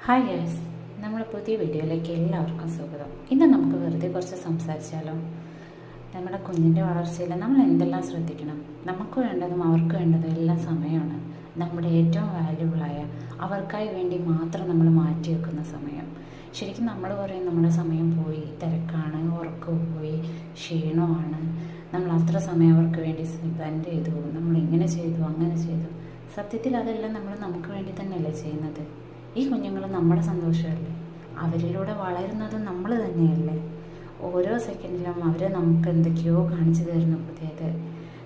Hi girls, നമ്മുടെ പുതിയ വീഡിയോയിലേക്ക് എല്ലാവർക്കും സ്വാഗതം. ഇന്ന് നമുക്ക് വെറുതെ കുറച്ച് സംസാരിച്ചാലോ? നമ്മുടെ കുഞ്ഞിൻ്റെ വളർച്ചയിൽ നമ്മൾ എന്തെല്ലാം ശ്രദ്ധിക്കണം? നമുക്ക് വേണ്ടതും അവർക്ക് വേണ്ടതും എല്ലാം സമയമാണ്. നമ്മുടെ ഏറ്റവും വാല്യുബിളായ അവർക്കായി വേണ്ടി മാത്രം നമ്മൾ മാറ്റി വെക്കുന്ന സമയം. ശരിക്കും നമ്മൾ പറയും നമ്മുടെ സമയം പോയി, തിരക്കാണ്, ഉറക്കവും പോയി, ക്ഷീണമാണ്, നമ്മൾ അത്ര സമയം അവർക്ക് വേണ്ടി സ്പെൻഡ് ചെയ്തു, നമ്മൾ ഇങ്ങനെ ചെയ്തു അങ്ങനെ ചെയ്തു. സത്യത്തിൽ അതെല്ലാം നമ്മൾ നമുക്ക് വേണ്ടി തന്നെയല്ലേ ചെയ്യുന്നത്? ഈ കുഞ്ഞുങ്ങൾ നമ്മുടെ സന്തോഷമല്ലേ? അവരിലൂടെ വളരുന്നത് നമ്മൾ തന്നെയല്ലേ? ഓരോ സെക്കൻഡിലും അവർ നമുക്ക് എന്തൊക്കെയോ കാണിച്ചു തരുന്നു പുതിയത്.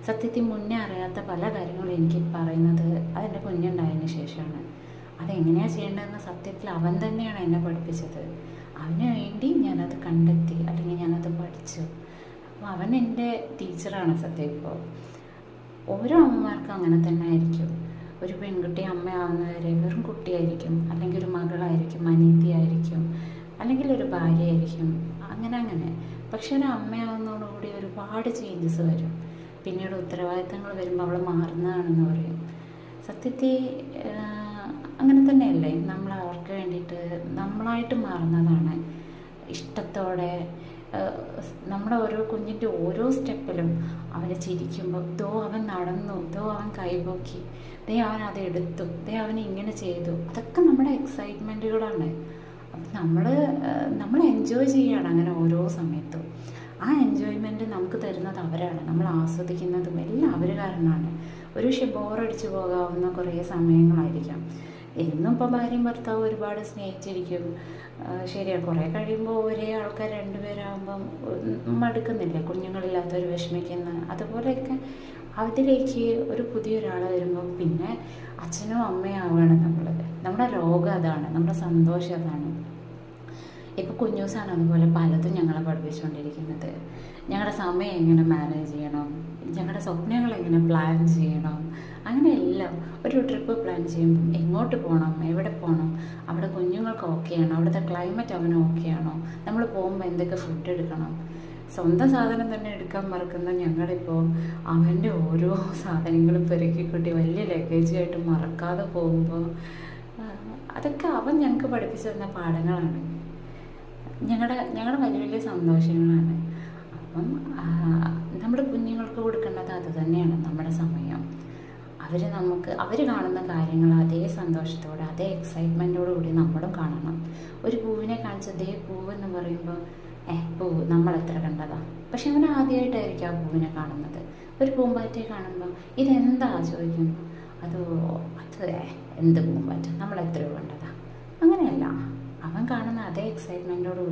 സത്യത്തിൽ മുന്നേ അറിയാത്ത പല കാര്യങ്ങളും എനിക്ക് പറയുന്നത് അതെൻ്റെ കുഞ്ഞുണ്ടായതിന് ശേഷമാണ്. അതെങ്ങനെയാണ് ചെയ്യേണ്ടതെന്ന് സത്യത്തിൽ അവൻ തന്നെയാണ് എന്നെ പഠിപ്പിച്ചത്. അവന് വേണ്ടി ഞാനത് കണ്ടെത്തി, അല്ലെങ്കിൽ ഞാനത് പഠിച്ചു. അപ്പോൾ അവൻ എൻ്റെ ടീച്ചറാണ്. സത്യം ഇപ്പോൾ ഓരോ അമ്മമാർക്കും അങ്ങനെ തന്നെ ആയിരിക്കും. ഒരു പെൺകുട്ടി അമ്മയാവുന്നവരെ വെറും കുട്ടിയായിരിക്കും, അല്ലെങ്കിൽ ഒരു മകളായിരിക്കും, അനിയത്തിയായിരിക്കും, അല്ലെങ്കിൽ ഒരു ഭാര്യയായിരിക്കും, അങ്ങനെ. പക്ഷെ ഒരു അമ്മയാവുന്നതോടുകൂടി ഒരുപാട് ചേഞ്ചസ് വരും. പിന്നീട് ഉത്തരവാദിത്തങ്ങൾ വരുമ്പോൾ അവൾ മാറുന്നതാണെന്ന് പറയും. സത്യത്തിൽ അങ്ങനെ തന്നെയല്ലേ? നമ്മൾ അവർക്ക് വേണ്ടിയിട്ട് നമ്മളായിട്ട് മാറുന്നതാണ്. ഇഷ്ടത്തോടെ നമ്മുടെ ഓരോ കുഞ്ഞിൻ്റെ ഓരോ സ്റ്റെപ്പിലും അവനെ ചിരിക്കുമ്പോൾ ദോ അവൻ നടന്നു, ദോ അവൻ കൈപോക്കി, ദേ അവൻ അതെടുത്തു, ദേ അവൻ ഇങ്ങനെ ചെയ്തു, അതൊക്കെ നമ്മുടെ എക്സൈറ്റ്മെൻറ്റുകളാണ്. അപ്പം നമ്മൾ എൻജോയ് ചെയ്യുകയാണ് അങ്ങനെ ഓരോ സമയത്തും. ആ എൻജോയ്മെൻറ്റ് നമുക്ക് തരുന്നത് അവരാണ്. നമ്മൾ ആസ്വദിക്കുന്നതും എല്ലാം അവർ കാരണമാണ്. ഒരു പക്ഷേ ബോറടിച്ച് പോകാവുന്ന കുറേ സമയങ്ങളായിരിക്കാം. എന്നും ഇപ്പോൾ ഭാര്യയും ഭർത്താവും ഒരുപാട് സ്നേഹിച്ചിരിക്കും. ശരിയാണ്, കുറേ കഴിയുമ്പോൾ ഒരേ ആൾക്കാർ രണ്ടുപേരാകുമ്പം മടുക്കുന്നില്ലേ? കുഞ്ഞുങ്ങളില്ലാത്തവർ വിഷമിക്കുന്ന അതുപോലെയൊക്കെ അതിലേക്ക് ഒരു പുതിയൊരാൾ വരുമ്പം പിന്നെ അച്ഛനും അമ്മയും ആവുകയാണ് നമ്മൾ. നമ്മുടെ രോഗം അതാണ്, നമ്മുടെ സന്തോഷം അതാണ്. ഇപ്പോൾ കുഞ്ഞൂസാണ് അതുപോലെ പലതും ഞങ്ങളെ പഠിപ്പിച്ചുകൊണ്ടിരിക്കുന്നത്. ഞങ്ങളുടെ സമയം എങ്ങനെ മാനേജ് ചെയ്യണം, ഞങ്ങളുടെ സ്വപ്നങ്ങൾ എങ്ങനെ പ്ലാൻ ചെയ്യണം, അങ്ങനെയെല്ലാം. ഒരു ട്രിപ്പ് പ്ലാൻ ചെയ്യുമ്പം എങ്ങോട്ട് പോകണം, എവിടെ പോകണം, അവിടെ കുഞ്ഞുങ്ങൾക്ക് ഓക്കെയാണോ, അവിടുത്തെ ക്ലൈമറ്റ് അവന് ഓക്കെയാണോ, നമ്മൾ പോകുമ്പോൾ എന്തൊക്കെ ഫുഡ് എടുക്കണം. സ്വന്തം സാധനം തന്നെ എടുക്കാൻ മറക്കുന്ന ഞങ്ങളിപ്പോൾ അവൻ്റെ ഓരോ സാധനങ്ങളും പെറുക്കിക്കൂട്ടി വലിയ ലഗേജായിട്ട് മറക്കാതെ പോകുമ്പോൾ അതൊക്കെ അവൻ ഞങ്ങൾക്ക് പഠിപ്പിച്ചു തന്ന പാഠങ്ങളാണ്. ഞങ്ങളുടെ വലിയ വലിയ സന്തോഷങ്ങളാണ്. അപ്പം നമ്മുടെ കുഞ്ഞുങ്ങൾക്ക് കൊടുക്കേണ്ടത് അത് തന്നെയാണ്, നമ്മുടെ സമയം. അവർ കാണുന്ന കാര്യങ്ങൾ അതേ സന്തോഷത്തോടെ, അതേ എക്സൈറ്റ്മെൻറ്റോടു കൂടി നമ്മളും കാണണം. ഒരു പൂവിനെ കാണിച്ച് അതേ പൂവെന്ന് പറയുമ്പോൾ പൂവ് നമ്മളെത്ര കണ്ടതാ, പക്ഷെ അവൻ ആദ്യമായിട്ടായിരിക്കും ആ പൂവിനെ കാണുന്നത്. ഒരു പൂമ്പാറ്റയെ കാണുമ്പോൾ ഇതെന്താ ചോദിക്കുമ്പോൾ അത് എന്ത് പൂമ്പാറ്റ, നമ്മളെത്രയോ കണ്ടതാ. അങ്ങനെയല്ല, അവൻ കാണുന്ന അതേ എക്സൈറ്റ്മെൻറ്റോട് കൂടി